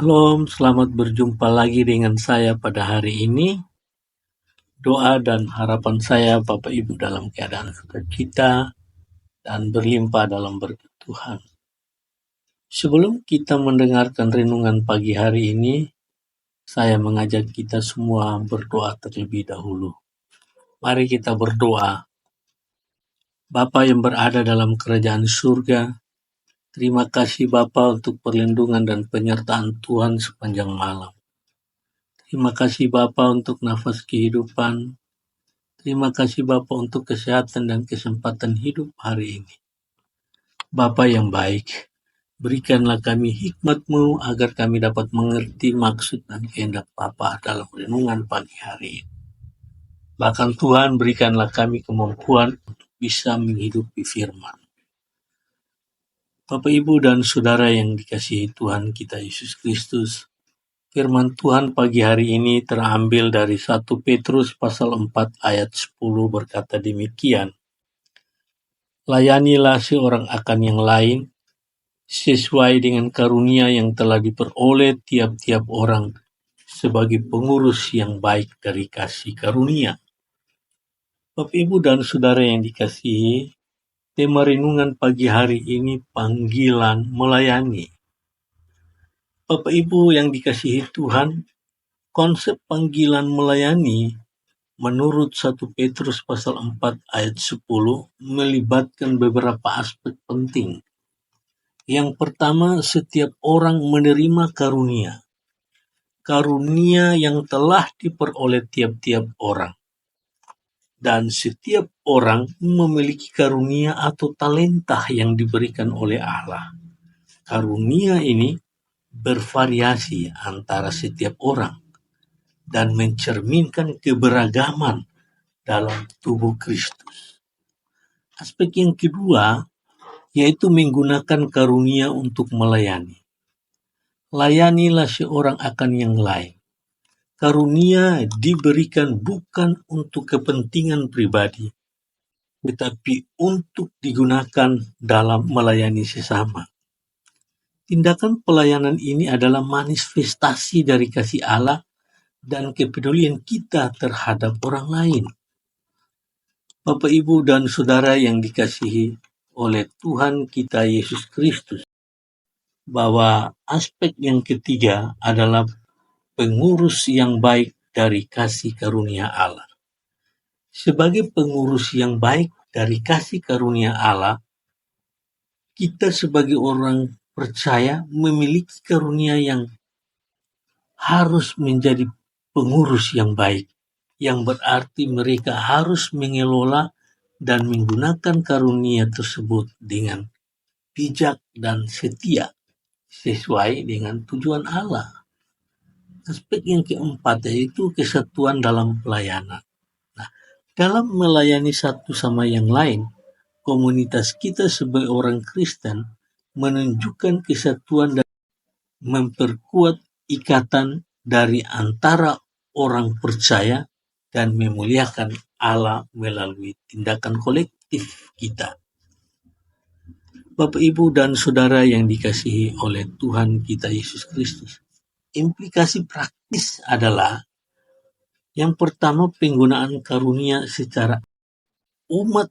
Shalom, selamat berjumpa lagi dengan saya pada hari ini. Doa dan harapan saya Bapak Ibu dalam keadaan sukacita dan berlimpah dalam berkat Tuhan. Sebelum kita mendengarkan renungan pagi hari ini, saya mengajak kita semua berdoa terlebih dahulu. Mari kita berdoa. Bapa yang berada dalam kerajaan surga, terima kasih Bapa untuk perlindungan dan penyertaan Tuhan sepanjang malam. Terima kasih Bapa untuk nafas kehidupan. Terima kasih Bapa untuk kesehatan dan kesempatan hidup hari ini. Bapa yang baik, berikanlah kami hikmat-Mu agar kami dapat mengerti maksud dan kehendak Bapa dalam renungan pagi hari ini. Bahkan Tuhan berikanlah kami kemampuan untuk bisa menghidupi firman. Bapak Ibu dan Saudara yang dikasihi Tuhan kita Yesus Kristus, firman Tuhan pagi hari ini terambil dari 1 Petrus pasal 4 ayat 10 berkata demikian. Layanilah seorang akan yang lain sesuai dengan karunia yang telah diperoleh tiap-tiap orang sebagai pengurus yang baik dari kasih karunia. Bapak Ibu dan Saudara yang dikasihi, tema renungan pagi hari ini panggilan melayani. Bapak Ibu yang dikasihi Tuhan, konsep panggilan melayani menurut 1 Petrus pasal 4 ayat 10 melibatkan beberapa aspek penting. Yang pertama, setiap orang menerima karunia. Karunia yang telah diperoleh tiap-tiap orang. Dan setiap orang memiliki karunia atau talenta yang diberikan oleh Allah. Karunia ini bervariasi antara setiap orang dan mencerminkan keberagaman dalam tubuh Kristus. Aspek yang kedua yaitu menggunakan karunia untuk melayani. Layanilah seorang akan yang lain. Karunia diberikan bukan untuk kepentingan pribadi, tetapi untuk digunakan dalam melayani sesama. Tindakan pelayanan ini adalah manifestasi dari kasih Allah dan kepedulian kita terhadap orang lain. Bapak, Ibu, dan Saudara yang dikasihi oleh Tuhan kita Yesus Kristus, bahwa aspek yang ketiga adalah pengurus yang baik dari kasih karunia Allah. Sebagai pengurus yang baik dari kasih karunia Allah, kita sebagai orang percaya memiliki karunia yang harus menjadi pengurus yang baik, yang berarti mereka harus mengelola dan menggunakan karunia tersebut dengan bijak dan setia sesuai dengan tujuan Allah. Aspek yang keempat yaitu kesatuan dalam pelayanan. Nah, dalam melayani satu sama yang lain, komunitas kita sebagai orang Kristen menunjukkan kesatuan dan memperkuat ikatan dari antara orang percaya dan memuliakan Allah melalui tindakan kolektif kita. Bapak, Ibu, dan Saudara yang dikasihi oleh Tuhan kita Yesus Kristus, implikasi praktis adalah yang pertama penggunaan karunia secara umat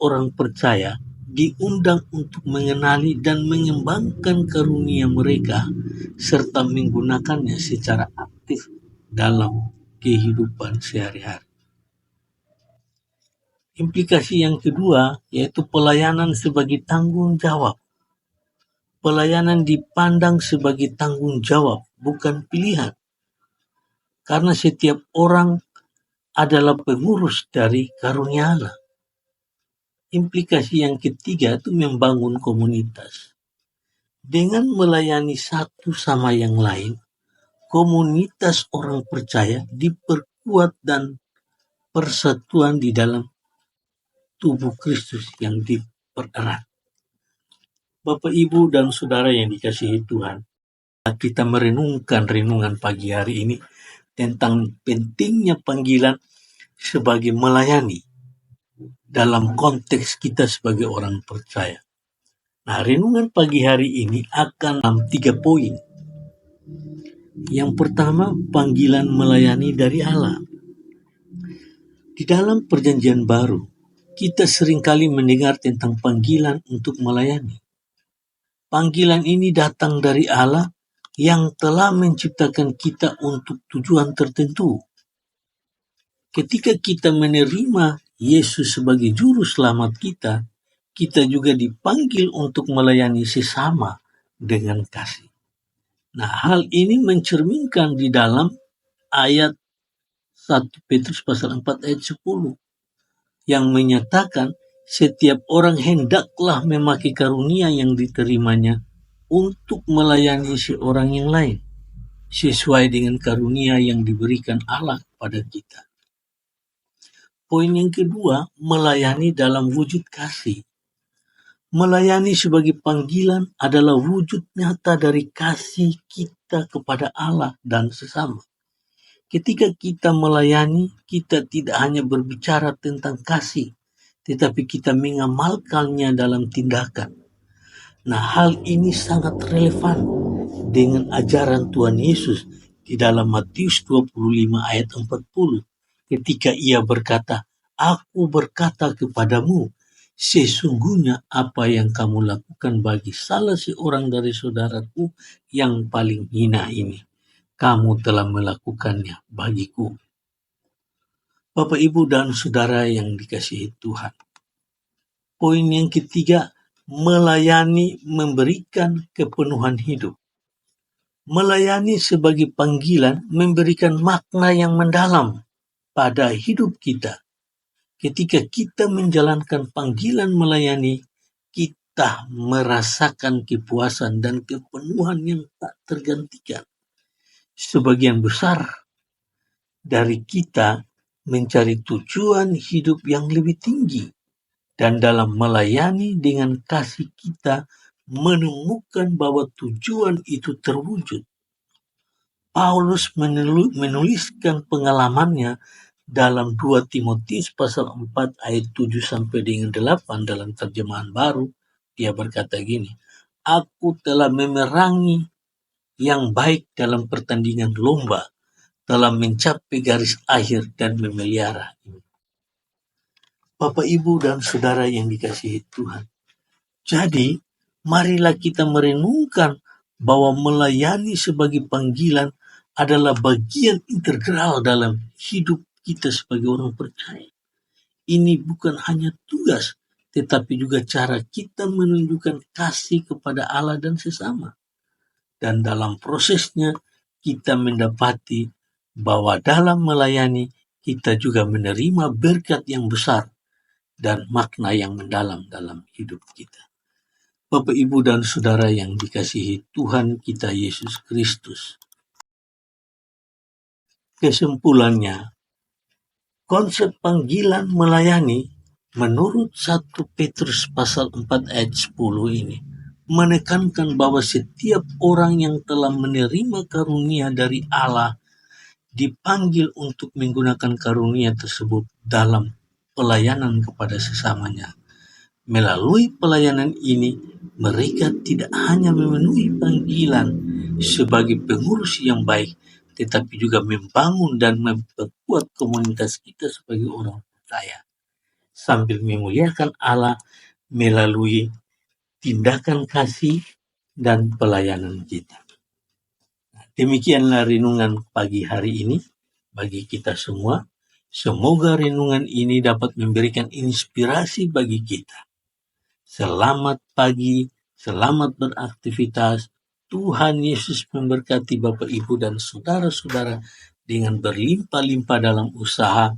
orang percaya diundang untuk mengenali dan mengembangkan karunia mereka serta menggunakannya secara aktif dalam kehidupan sehari-hari. Implikasi yang kedua yaitu pelayanan sebagai tanggung jawab. Pelayanan dipandang sebagai tanggung jawab, bukan pilihan. Karena setiap orang adalah pengurus dari karunia Allah. Implikasi yang ketiga itu membangun komunitas. Dengan melayani satu sama yang lain, komunitas orang percaya diperkuat dan persatuan di dalam tubuh Kristus yang dipererat. Bapak, Ibu, dan Saudara yang dikasihi Tuhan, kita merenungkan renungan pagi hari ini tentang pentingnya panggilan sebagai melayani dalam konteks kita sebagai orang percaya. Nah, renungan pagi hari ini akan 3 poin. Yang pertama, panggilan melayani dari Allah. Di dalam Perjanjian Baru, kita seringkali mendengar tentang panggilan untuk melayani. Panggilan ini datang dari Allah yang telah menciptakan kita untuk tujuan tertentu. Ketika kita menerima Yesus sebagai juru selamat kita juga dipanggil untuk melayani sesama dengan kasih. Nah, hal ini mencerminkan di dalam ayat 1 Petrus pasal 4 ayat 10 yang menyatakan setiap orang hendaklah memakai karunia yang diterimanya untuk melayani seorang yang lain, sesuai dengan karunia yang diberikan Allah kepada kita. Poin yang kedua, melayani dalam wujud kasih. Melayani sebagai panggilan adalah wujud nyata dari kasih kita kepada Allah dan sesama. Ketika kita melayani, kita tidak hanya berbicara tentang kasih, tetapi kita mengamalkannya dalam tindakan. Nah, hal ini sangat relevan dengan ajaran Tuhan Yesus di dalam Matius 25 ayat 40. Ketika ia berkata, "Aku berkata kepadamu, sesungguhnya apa yang kamu lakukan bagi salah seorang dari saudaraku yang paling hina ini, kamu telah melakukannya bagiku." Bapak, Ibu, dan Saudara yang dikasihi Tuhan. Poin yang ketiga, melayani memberikan kepenuhan hidup. Melayani sebagai panggilan memberikan makna yang mendalam pada hidup kita. Ketika kita menjalankan panggilan melayani, kita merasakan kepuasan dan kepenuhan yang tak tergantikan. Sebagian besar dari kita mencari tujuan hidup yang lebih tinggi, dan dalam melayani dengan kasih kita menemukan bahwa tujuan itu terwujud. Paulus menuliskan pengalamannya dalam 2 Timotius pasal 4 ayat 7 sampai dengan 8 dalam terjemahan baru. Dia berkata gini, "Aku telah memerangi yang baik dalam pertandingan lomba, telah mencapai garis akhir dan memelihara." Bapak, Ibu, dan Saudara yang dikasihi Tuhan. Jadi, marilah kita merenungkan bahwa melayani sebagai panggilan adalah bagian integral dalam hidup kita sebagai orang percaya. Ini bukan hanya tugas, tetapi juga cara kita menunjukkan kasih kepada Allah dan sesama. Dan dalam prosesnya, kita mendapati bahwa dalam melayani, kita juga menerima berkat yang besar dan makna yang mendalam dalam hidup kita. Bapak, Ibu, dan Saudara yang dikasihi Tuhan kita Yesus Kristus. Kesimpulannya, konsep panggilan melayani menurut 1 Petrus pasal 4 ayat 10 ini menekankan bahwa setiap orang yang telah menerima karunia dari Allah dipanggil untuk menggunakan karunia tersebut dalam pelayanan kepada sesamanya. Melalui pelayanan ini, mereka tidak hanya memenuhi panggilan sebagai pengurus yang baik, tetapi juga membangun dan memperkuat komunitas kita sebagai orang percaya, sambil memuliakan Allah melalui tindakan kasih dan pelayanan kita. Demikianlah renungan pagi hari ini bagi kita semua. Semoga renungan ini dapat memberikan inspirasi bagi kita. Selamat pagi, selamat beraktivitas. Tuhan Yesus memberkati Bapak, Ibu, dan saudara-saudara dengan berlimpah-limpah dalam usaha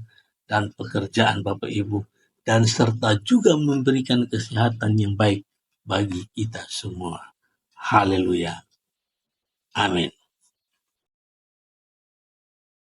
dan pekerjaan Bapak, Ibu, dan serta juga memberikan kesehatan yang baik bagi kita semua. Haleluya. Amin.